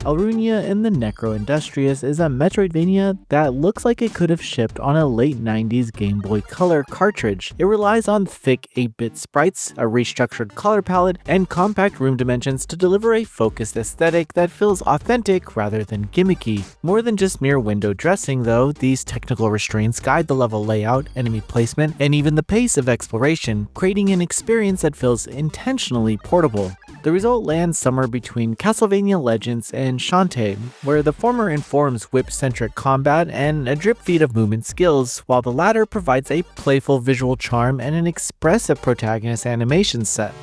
Alruna and the Necro-Industrialists is a Metroidvania that looks like it could have shipped on a late 90s Game Boy Color cartridge. It relies on thick 8-bit sprites, a restructured color palette, and compact room dimensions to deliver a focused aesthetic that feels authentic rather than gimmicky. More than just mere window dressing though, these technical restraints guide the level layout, enemy placement, and even the pace of exploration, creating an experience that feels intentionally portable. The result lands somewhere between Castlevania Legends and Shantae, where the former informs whip-centric combat and a drip feed of movement skills, while the latter provides a playful visual charm and an expressive protagonist animation set.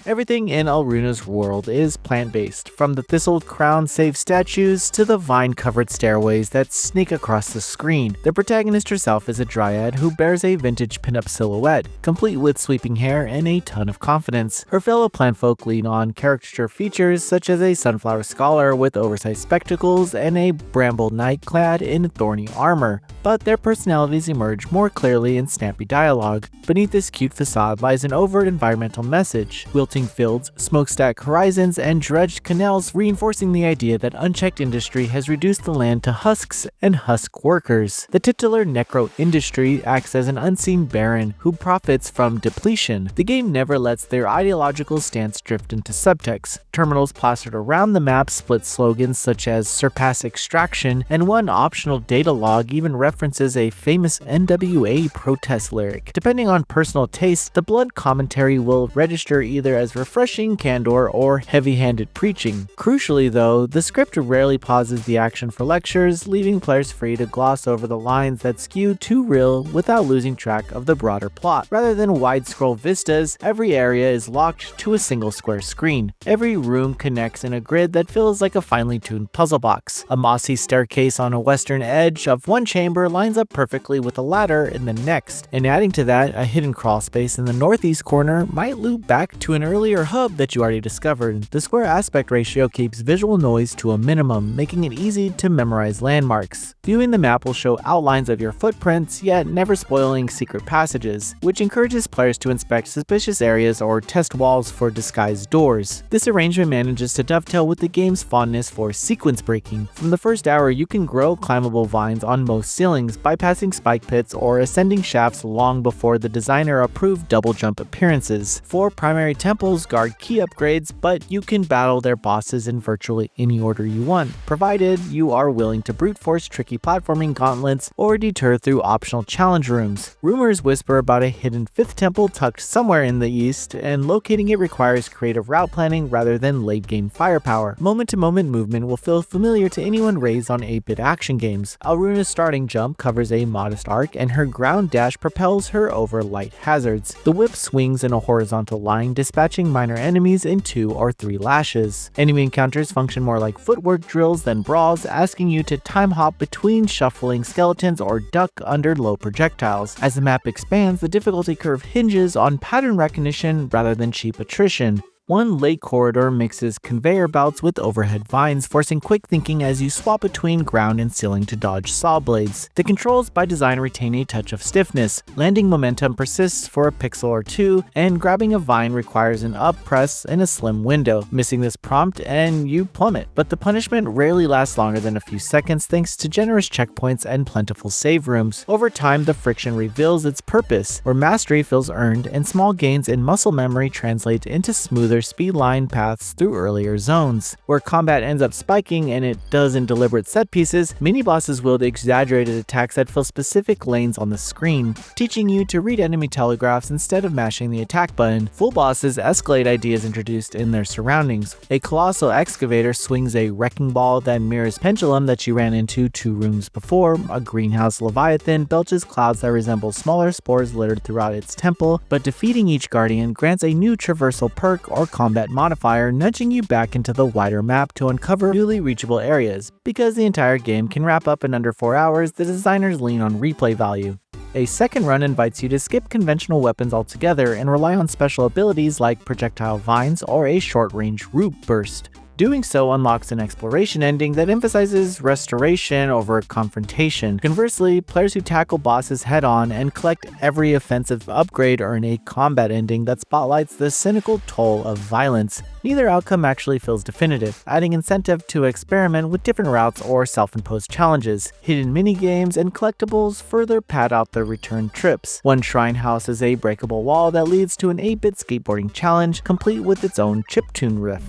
Everything in Alruna's world is plant-based, from the thistle-crowned save statues to the vine-covered stairways that sneak across the screen. The protagonist herself is a dryad who bears a vintage pinup silhouette, complete with sweeping hair and a ton of confidence. Her fellow plantfolk lean on caricature features such as a sunflower scholar with oversized spectacles and a bramble knight clad in thorny armor, but their personalities emerge more clearly in snappy dialogue. Beneath this cute facade lies an overt environmental message: wilting fields, smokestack horizons, and dredged canals, reinforcing the idea that unchecked industry has reduced the land to husks and husk workers. The titular Necro-Industry acts as an unseen baron who profits from depletion. The game never lets their ideological stance drift into subtext. Terminals plastered around the map split slogans such as surpass extraction, and one optional data log even references a famous NWA protest lyric. Depending on personal taste, the blunt commentary will register either as refreshing candor or heavy-handed preaching. Crucially though, the script rarely pauses the action for lectures, leaving players free to gloss over the lines that skew too real without losing track of the broader plot. Rather than wide-scroll vistas, every area is locked to a single square screen. Every room connects in a grid that feels like a finely tuned puzzle box. A mossy staircase on a western edge of one chamber lines up perfectly with a ladder in the next, and adding to that, a hidden crawl space in the northeast corner might loop back to an earlier hub that you already discovered. The square aspect ratio keeps visual noise to a minimum, making it easy to memorize landmarks. Viewing the map will show outlines of your footprints, yet never spoiling secret passages, which encourages players to inspect suspicious areas or test walls for disguised doors. This arrangement manages to dovetail with the game's fondness for sequence breaking. From the first hour, you can grow climbable vines on most ceilings, bypassing spike pits or ascending shafts long before the designer-approved double jump appearances. 4 primary temples guard key upgrades, but you can battle their bosses in virtually any order you want, provided you are willing to brute force tricky platforming gauntlets or detour through optional challenge rooms. Rumors whisper about a hidden 5th temple tucked somewhere in the east, and locating it requires creative route planning rather than late-game firepower. Moment-to-moment movement will feel familiar to anyone raised on 8-bit action games. Alruna's starting jump covers a modest arc, and her ground dash propels her over light hazards. The whip swings in a horizontal line, dispatching minor enemies in 2 or 3 lashes. Enemy encounters function more like footwork drills than brawls, asking you to time hop between shuffling skeletons or duck under low projectiles. As the map expands, the difficulty curve hinges on pattern recognition rather than cheap attrition. One late corridor mixes conveyor belts with overhead vines, forcing quick thinking as you swap between ground and ceiling to dodge saw blades. The controls by design retain a touch of stiffness. Landing momentum persists for a pixel or two, and grabbing a vine requires an up press in a slim window. Missing this prompt and you plummet. But the punishment rarely lasts longer than a few seconds thanks to generous checkpoints and plentiful save rooms. Over time, the friction reveals its purpose, where mastery feels earned and small gains in muscle memory translate into smoother speed line paths through earlier zones. Where combat ends up spiking, and it does in deliberate set pieces, mini-bosses wield exaggerated attacks that fill specific lanes on the screen, teaching you to read enemy telegraphs instead of mashing the attack button. Full bosses escalate ideas introduced in their surroundings. A colossal excavator swings a wrecking ball that mirrors pendulum that you ran into 2 rooms before. A greenhouse leviathan belches clouds that resemble smaller spores littered throughout its temple, but defeating each guardian grants a new traversal perk or combat modifier, nudging you back into the wider map to uncover newly reachable areas. Because the entire game can wrap up in under 4 hours, the designers lean on replay value. A second run invites you to skip conventional weapons altogether and rely on special abilities like projectile vines or a short-range root burst. Doing so unlocks an exploration ending that emphasizes restoration over confrontation. Conversely, players who tackle bosses head-on and collect every offensive upgrade earn a combat ending that spotlights the cynical toll of violence. Neither outcome actually feels definitive, adding incentive to experiment with different routes or self-imposed challenges. Hidden minigames and collectibles further pad out the return trips. One shrine house is a breakable wall that leads to an 8-bit skateboarding challenge, complete with its own chiptune riff.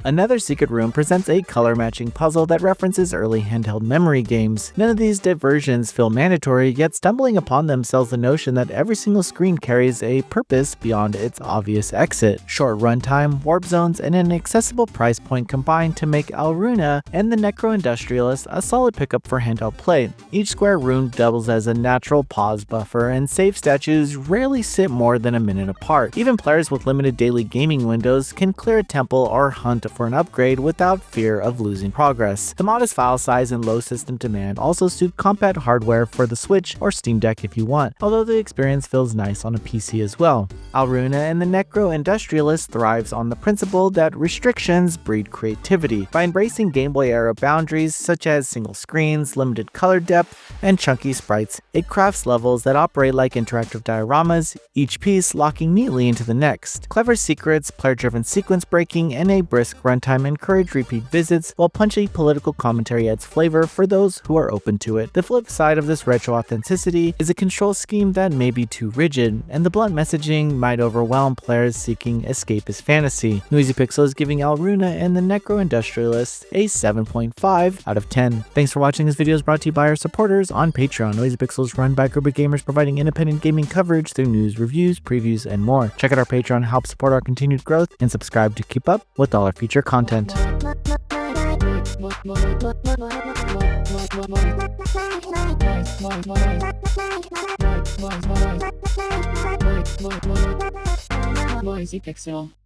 Another secret room presents a color-matching puzzle that references early handheld memory games. None of these diversions feel mandatory, yet stumbling upon them sells the notion that every single screen carries a purpose beyond its obvious exit. Short runtime, warp zones, and an accessible price point combine to make Alruna and the Necro-Industrialists a solid pickup for handheld play. Each square room doubles as a natural pause buffer, and save statues rarely sit more than a minute apart. Even players with limited daily gaming windows can clear a temple or hunt for an upgrade without fear of losing progress. The modest file size and low system demand also suit compact hardware for the Switch or Steam Deck if you want, although the experience feels nice on a PC as well. Alruna and the Necro-Industrialists thrives on the principle that restrictions breed creativity. By embracing Game Boy era boundaries such as single screens, limited color depth, and chunky sprites, it crafts levels that operate like interactive dioramas, each piece locking neatly into the next. Clever secrets, player-driven sequence breaking, and a brisk runtime encourage repeat visits, while punchy political commentary adds flavor for those who are open to it. The flip side of this retro authenticity is a control scheme that may be too rigid, and the blunt messaging might overwhelm players seeking escapist fantasy. Noisy Pixel is giving Alruna and the Necro-Industrialists a 7.5 out of 10. Thanks for watching. This video is brought to you by our supporters on Patreon. Noisy Pixel is run by a group of gamers providing independent gaming coverage through news, reviews, previews, and more. Check out our Patreon to help support our continued growth, and subscribe to keep up with all our future content. Noisy Pixel.